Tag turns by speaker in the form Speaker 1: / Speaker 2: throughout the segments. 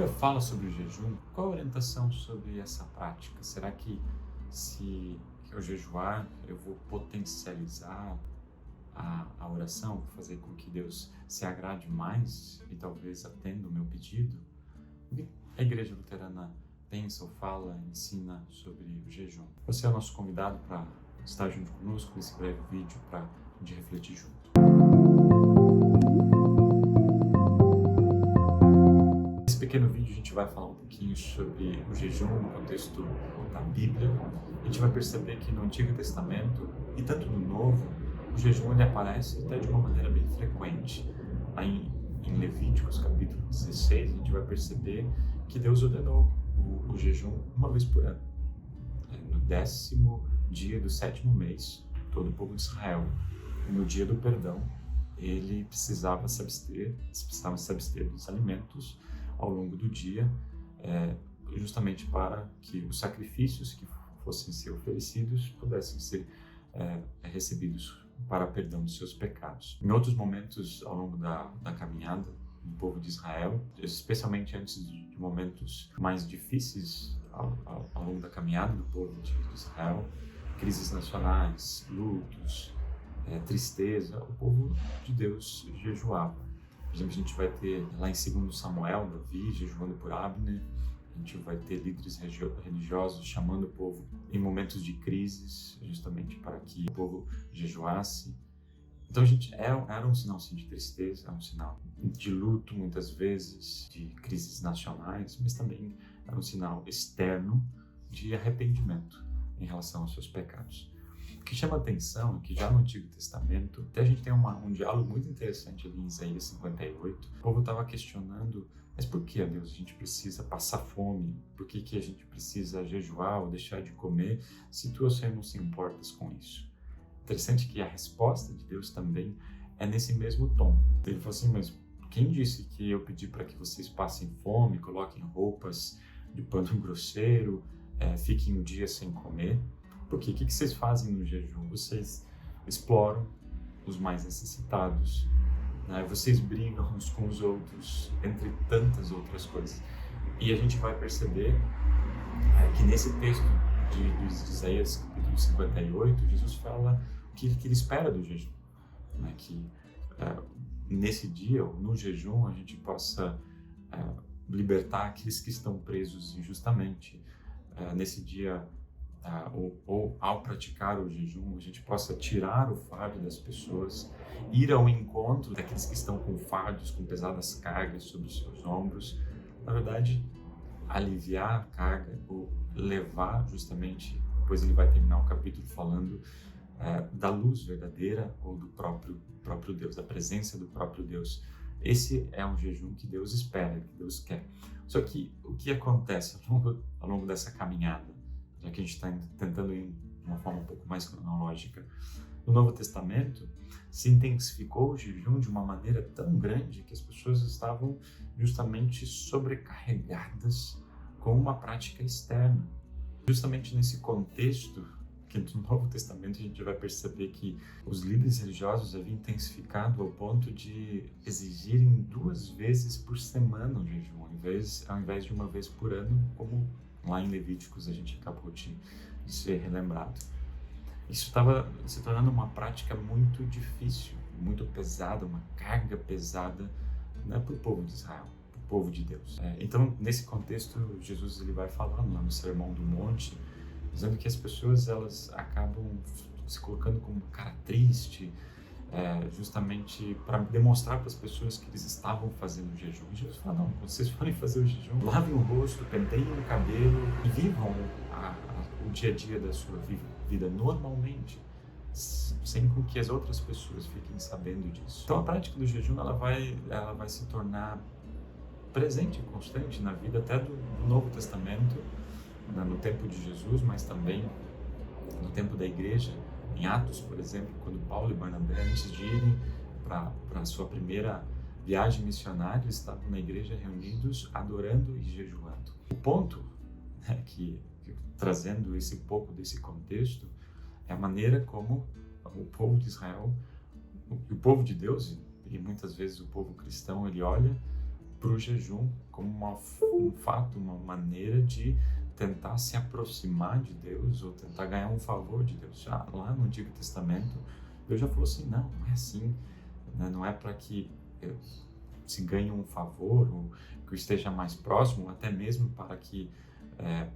Speaker 1: Bíblia fala sobre o jejum. Qual a orientação sobre essa prática? Será que se eu jejuar, eu vou potencializar a oração, vou fazer com que Deus se agrade mais e talvez atenda o meu pedido? O que a Igreja Luterana pensa ou fala, ensina sobre o jejum? Você é o nosso convidado para estar junto conosco nesse breve vídeo para a gente refletir junto. Nesse pequeno vídeo a gente vai falar um pouquinho sobre o jejum no contexto da Bíblia. A gente vai perceber que no Antigo Testamento e tanto no Novo, o jejum ele aparece até de uma maneira bem frequente. Lá em Levíticos capítulo 16, a gente vai perceber que Deus ordenou o jejum uma vez por ano. No 10º dia do 7º mês, todo o povo de Israel, no dia do perdão, ele precisava se abster dos alimentos ao longo do dia, justamente para que os sacrifícios que fossem ser oferecidos pudessem ser recebidos para perdão dos seus pecados. Em outros momentos ao longo da caminhada do povo de Israel, especialmente antes de momentos mais difíceis ao longo da caminhada do povo de Israel, crises nacionais, lutos, tristeza, o povo de Deus jejuava. Por exemplo, a gente vai ter lá em 2 Samuel, Davi jejuando por Abner. A gente vai ter líderes religiosos chamando o povo em momentos de crises, justamente para que o povo jejuasse. Então, era um sinal sim de tristeza, era um sinal de luto, muitas vezes, de crises nacionais, mas também era um sinal externo de arrependimento em relação aos seus pecados. O que chama atenção é que já no Antigo Testamento, até a gente tem um diálogo muito interessante ali em Isaías 58, o povo estava questionando, mas por que, Deus, a gente precisa passar fome? Por que a gente precisa jejuar ou deixar de comer se tu, Senhor, não se importas com isso? Interessante que a resposta de Deus também é nesse mesmo tom. Ele falou assim, mas quem disse que eu pedi para que vocês passem fome, coloquem roupas de pano grosseiro, fiquem um dia sem comer? Porque o que vocês fazem no jejum? Vocês exploram os mais necessitados, né? Vocês brigam uns com os outros, entre tantas outras coisas. E a gente vai perceber que nesse texto de Isaías, capítulo 58, Jesus fala o que ele espera do jejum, né? Que nesse dia, ou no jejum, a gente possa libertar aqueles que estão presos injustamente. Nesse dia, ou ao praticar o jejum, a gente possa tirar o fardo das pessoas, ir ao encontro daqueles que estão com fardos, com pesadas cargas sobre os seus ombros, na verdade, aliviar a carga ou levar justamente, depois ele vai terminar o capítulo falando da luz verdadeira ou do próprio Deus, da presença do próprio Deus. Esse é um jejum que Deus espera, que Deus quer. Só que o que acontece ao longo dessa caminhada, já que a gente está tentando ir de uma forma um pouco mais cronológica, no Novo Testamento se intensificou o jejum de uma maneira tão grande que as pessoas estavam justamente sobrecarregadas com uma prática externa. Justamente nesse contexto, que no Novo Testamento a gente vai perceber que os líderes religiosos haviam intensificado ao ponto de exigirem 2 vezes por semana o jejum, ao invés de uma vez por ano, como lá em Levíticos a gente acabou de ser relembrado. Isso estava se tornando uma prática muito difícil, muito pesada, uma carga pesada, né, para o povo de Israel, para o povo de Deus. Então, nesse contexto, Jesus ele vai falando lá no Sermão do Monte, dizendo que as pessoas elas acabam se colocando como cara triste, justamente para demonstrar para as pessoas que eles estavam fazendo o jejum. E Jesus fala, não, quando vocês forem fazer o jejum, lavem o rosto, penteiem o cabelo e vivam o dia a dia da sua vida normalmente, sem com que as outras pessoas fiquem sabendo disso. Então a prática do jejum ela vai se tornar presente e constante na vida até do Novo Testamento, no tempo de Jesus, mas também no tempo da igreja. Em Atos, por exemplo, quando Paulo e Barnabé, antes de irem para a sua primeira viagem missionária, estavam na igreja reunidos, adorando e jejuando. O ponto, que trazendo esse pouco desse contexto, é a maneira como o povo de Israel, o povo de Deus, e muitas vezes o povo cristão, ele olha para o jejum como um fato, uma maneira de tentar se aproximar de Deus ou tentar ganhar um favor de Deus. Já lá no Antigo Testamento, Deus já falou assim, não é assim, né? Não é para que se ganhe um favor ou que eu esteja mais próximo, ou até mesmo para que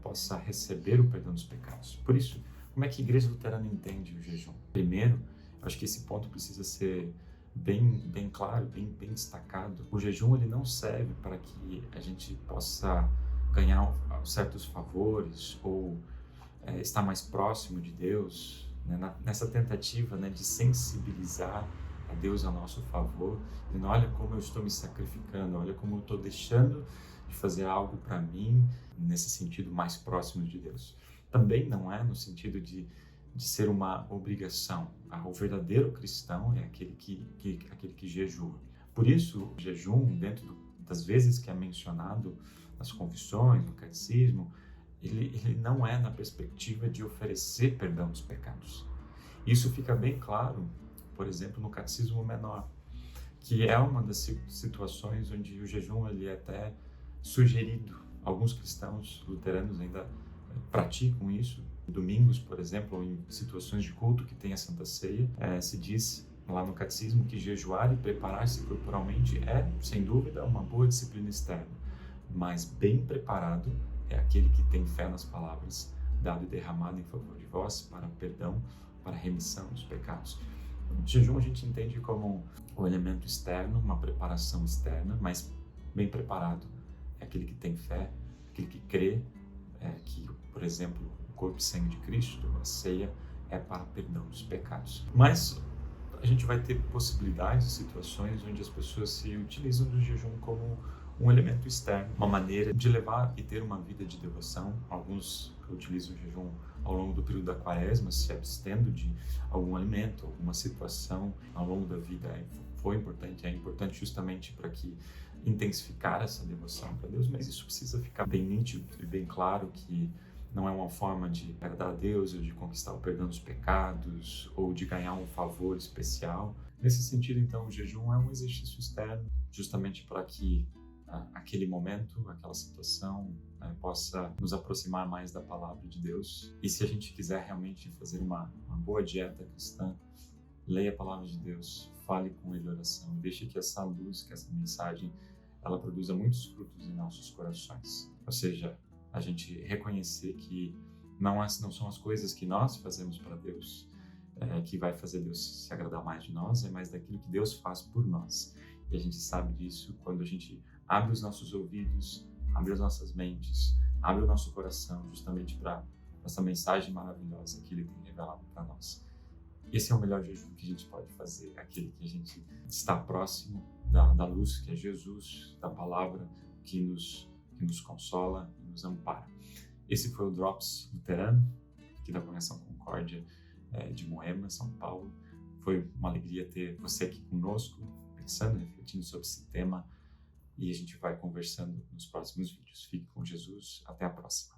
Speaker 1: possa receber o perdão dos pecados. Por isso, como é que a Igreja Luterana entende o jejum? Primeiro, eu acho que esse ponto precisa ser bem claro, bem destacado. O jejum ele não serve para que a gente possa ganhar certos favores ou estar mais próximo de Deus, né? Nessa tentativa, né, de sensibilizar a Deus a nosso favor, dizendo, olha como eu estou me sacrificando, olha como eu estou deixando de fazer algo para mim, nesse sentido mais próximo de Deus. Também não é no sentido de ser uma obrigação. O verdadeiro cristão é aquele que jejua. Por isso, o jejum, dentro das vezes que é mencionado nas confissões, no catecismo, ele não é na perspectiva de oferecer perdão dos pecados. Isso fica bem claro, por exemplo, no Catecismo Menor, que é uma das situações onde o jejum ele é até sugerido. Alguns cristãos luteranos ainda praticam isso. Domingos, por exemplo, ou em situações de culto que tem a Santa Ceia, se diz lá no Catecismo que jejuar e preparar-se corporalmente é, sem dúvida, uma boa disciplina externa, mas bem preparado é aquele que tem fé nas palavras dado e derramado em favor de vós para perdão, para remissão dos pecados. O jejum a gente entende como um elemento externo, uma preparação externa, mas bem preparado é aquele que tem fé, aquele que crê que, por exemplo, o corpo e sangue de Cristo, a ceia, é para perdão dos pecados. Mas a gente vai ter possibilidades, situações onde as pessoas se utilizam do jejum como um elemento externo, uma maneira de levar e ter uma vida de devoção. Alguns utilizam o jejum ao longo do período da quaresma, se abstendo de algum alimento, alguma situação ao longo da vida. É importante justamente para que intensificar essa devoção para Deus, mas isso precisa ficar bem nítido e bem claro que não é uma forma de agradar a Deus ou de conquistar o perdão dos pecados ou de ganhar um favor especial. Nesse sentido, então, o jejum é um exercício externo, justamente para que aquele momento, aquela situação possa nos aproximar mais da palavra de Deus. E se a gente quiser realmente fazer uma boa dieta cristã, leia a palavra de Deus, fale com Ele em oração, deixe que essa luz, que essa mensagem, ela produza muitos frutos em nossos corações. Ou seja, a gente reconhecer que não são as coisas que nós fazemos para Deus que vai fazer Deus se agradar mais de nós, é mais daquilo que Deus faz por nós. E a gente sabe disso quando a gente abre os nossos ouvidos, abre as nossas mentes, abre o nosso coração justamente para essa mensagem maravilhosa que Ele tem revelado para nós. Esse é o melhor jejum que a gente pode fazer, aquele que a gente está próximo da luz, que é Jesus, da palavra que nos consola e nos ampara. Esse foi o Drops Luterano, aqui da Congregação Concórdia de Moema, São Paulo. Foi uma alegria ter você aqui conosco, pensando, refletindo sobre esse tema, e a gente vai conversando nos próximos vídeos. Fique com Jesus, até a próxima.